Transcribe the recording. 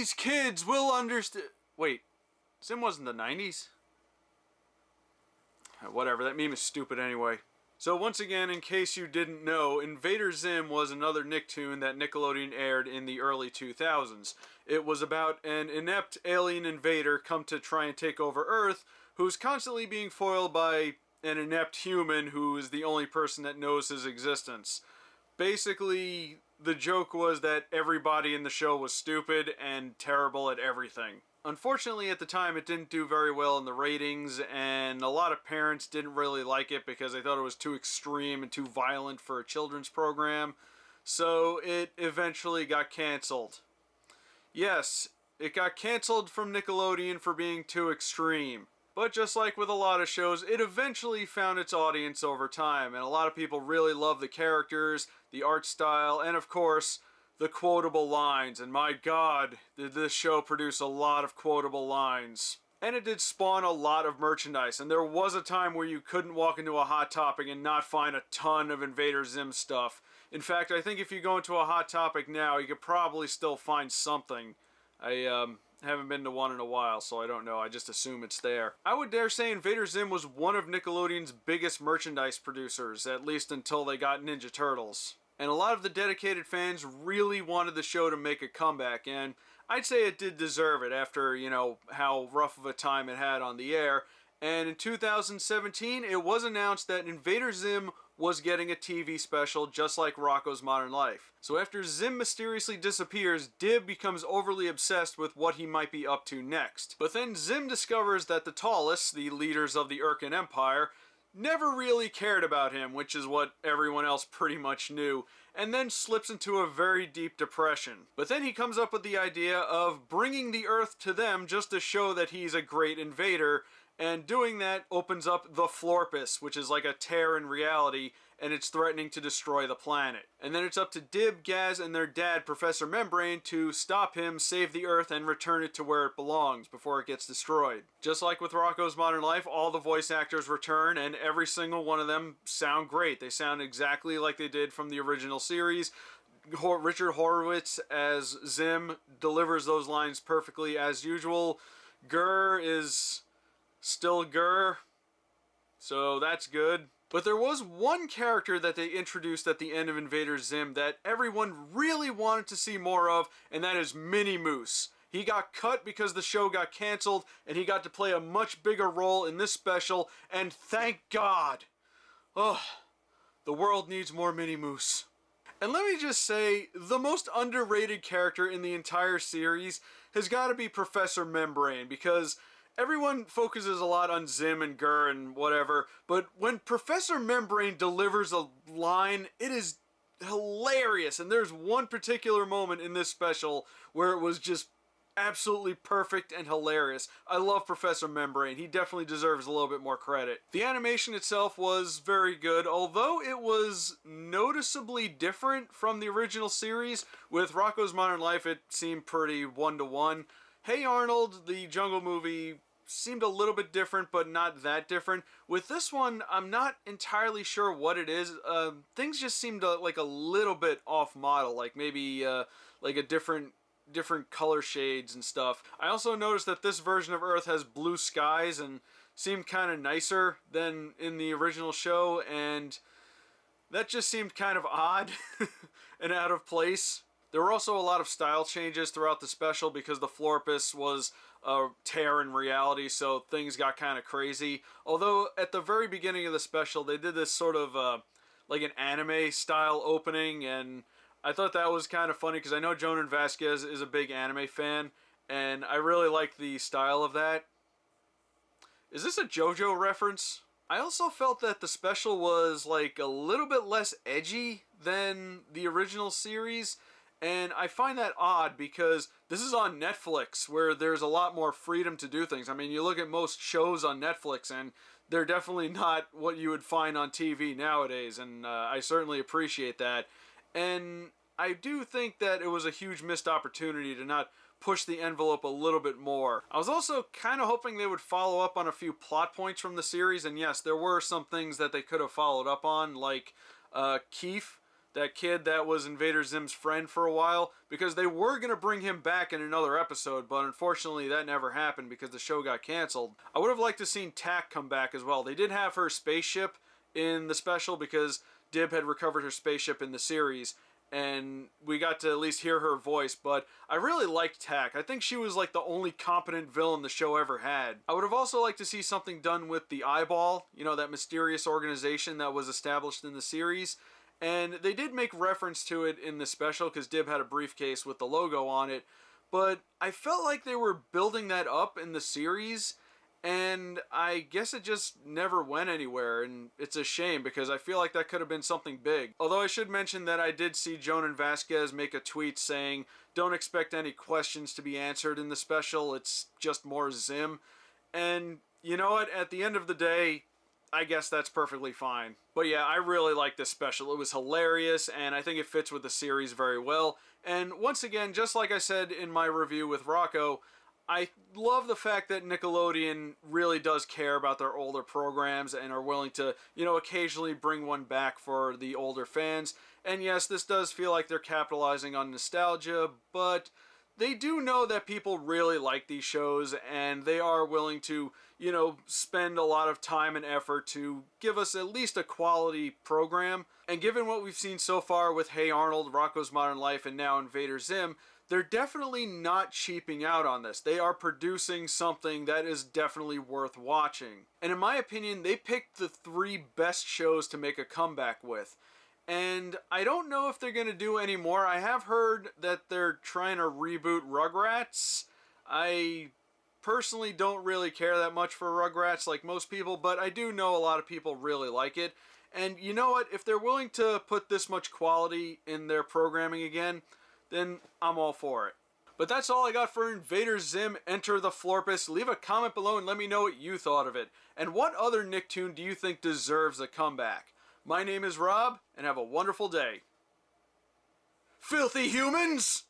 90s kids will understand. Wait, Zim wasn't the 90s? Whatever, that meme is stupid anyway. So once again, in case you didn't know, Invader Zim was another Nicktoon that Nickelodeon aired in the early 2000s. It was about an inept alien invader come to try and take over Earth, who's constantly being foiled by an inept human who is the only person that knows his existence. Basically, the joke was that everybody in the show was stupid and terrible at everything. Unfortunately, at the time, it didn't do very well in the ratings, and a lot of parents didn't really like it because they thought it was too extreme and too violent for a children's program, so it eventually got canceled. Yes, it got canceled from Nickelodeon for being too extreme. But just like with a lot of shows, it eventually found its audience over time, and a lot of people really love the characters, the art style, and of course, the quotable lines. And my god, did this show produce a lot of quotable lines. And it did spawn a lot of merchandise, and there was a time where you couldn't walk into a Hot Topic and not find a ton of Invader Zim stuff. In fact, I think if you go into a Hot Topic now, you could probably still find something. I haven't been to one in a while, so I don't know. I just assume it's there. I would dare say Invader Zim was one of Nickelodeon's biggest merchandise producers, at least until they got Ninja Turtles. And a lot of the dedicated fans really wanted the show to make a comeback, and I'd say it did deserve it after, you know, how rough of a time it had on the air. And in 2017, it was announced that Invader Zim was getting a TV special just like Rocko's Modern Life. So after Zim mysteriously disappears, Dib becomes overly obsessed with what he might be up to next. But then Zim discovers that the Tallest, the leaders of the Urkin Empire, never really cared about him, which is what everyone else pretty much knew, and then slips into a very deep depression. But then he comes up with the idea of bringing the Earth to them just to show that he's a great invader, and doing that opens up the Florpus, which is like a tear in reality, and it's threatening to destroy the planet. And then it's up to Dib, Gaz, and their dad, Professor Membrane, to stop him, save the Earth, and return it to where it belongs before it gets destroyed. Just like with Rocko's Modern Life, all the voice actors return, and every single one of them sound great. They sound exactly like they did from the original series. Richard Horowitz as Zim delivers those lines perfectly as usual. Gurr is still Gurr, so that's good. But there was one character that they introduced at the end of Invader Zim that everyone really wanted to see more of, and that is Mini Moose. He got cut because the show got canceled, and he got to play a much bigger role in this special, and thank God! Ugh, the world needs more Mini Moose. And let me just say, the most underrated character in the entire series has got to be Professor Membrane, because everyone focuses a lot on Zim and Gurr and whatever, but when Professor Membrane delivers a line, it is hilarious. And there's one particular moment in this special where it was just absolutely perfect and hilarious. I love Professor Membrane. He definitely deserves a little bit more credit. The animation itself was very good, although it was noticeably different from the original series. With Rocko's Modern Life, it seemed pretty one-to-one. Hey Arnold, the Jungle movie, seemed a little bit different, but not that different. With this one, I'm not entirely sure what it is. Things just seemed like a little bit off-model, like maybe like a different color shades and stuff. I also noticed that this version of Earth has blue skies and seemed kind of nicer than in the original show, and that just seemed kind of odd and out of place. There were also a lot of style changes throughout the special because the Florpus was a tear in reality, so things got kind of crazy. Although at the very beginning of the special, they did this sort of like an anime style opening, and I thought that was kind of funny because I know Jonan Vasquez is a big anime fan, and I really like the style of that. Is this a JoJo reference? I also felt that the special was like a little bit less edgy than the original series. And I find that odd because this is on Netflix, where there's a lot more freedom to do things. I mean, you look at most shows on Netflix, and they're definitely not what you would find on TV nowadays, and I certainly appreciate that. And I do think that it was a huge missed opportunity to not push the envelope a little bit more. I was also kind of hoping they would follow up on a few plot points from the series, and yes, there were some things that they could have followed up on, like Keith, that kid that was Invader Zim's friend for a while, because they were going to bring him back in another episode, but unfortunately that never happened because the show got canceled. I would have liked to seen Tak come back as well. They did have her spaceship in the special because Dib had recovered her spaceship in the series, and we got to at least hear her voice, but I really liked Tak. I think she was like the only competent villain the show ever had. I would have also liked to see something done with the Eyeball, you know, that mysterious organization that was established in the series. And they did make reference to it in the special because Dib had a briefcase with the logo on it. But I felt like they were building that up in the series, and I guess it just never went anywhere, and it's a shame because I feel like that could have been something big. Although I should mention that I did see Jonan Vasquez make a tweet saying, "Don't expect any questions to be answered in the special, it's just more Zim." And you know what, at the end of the day, I guess that's perfectly fine. But yeah, I really like this special. It was hilarious, and I think it fits with the series very well. And once again, just like I said in my review with Rocco, I love the fact that Nickelodeon really does care about their older programs and are willing to, you know, occasionally bring one back for the older fans. And yes, this does feel like they're capitalizing on nostalgia, but they do know that people really like these shows, and they are willing to, you know, spend a lot of time and effort to give us at least a quality program. And given what we've seen so far with Hey Arnold, Rocco's Modern Life, and now Invader Zim, they're definitely not cheaping out on this. They are producing something that is definitely worth watching. And in my opinion, they picked the 3 best shows to make a comeback with. And I don't know if they're going to do any more. I have heard that they're trying to reboot Rugrats. I personally don't really care that much for Rugrats like most people, but I do know a lot of people really like it. And you know what? If they're willing to put this much quality in their programming again, then I'm all for it. But that's all I got for Invader Zim Enter the Florpus. Leave a comment below and let me know what you thought of it. And what other Nicktoon do you think deserves a comeback? My name is Rob, and have a wonderful day. Filthy humans!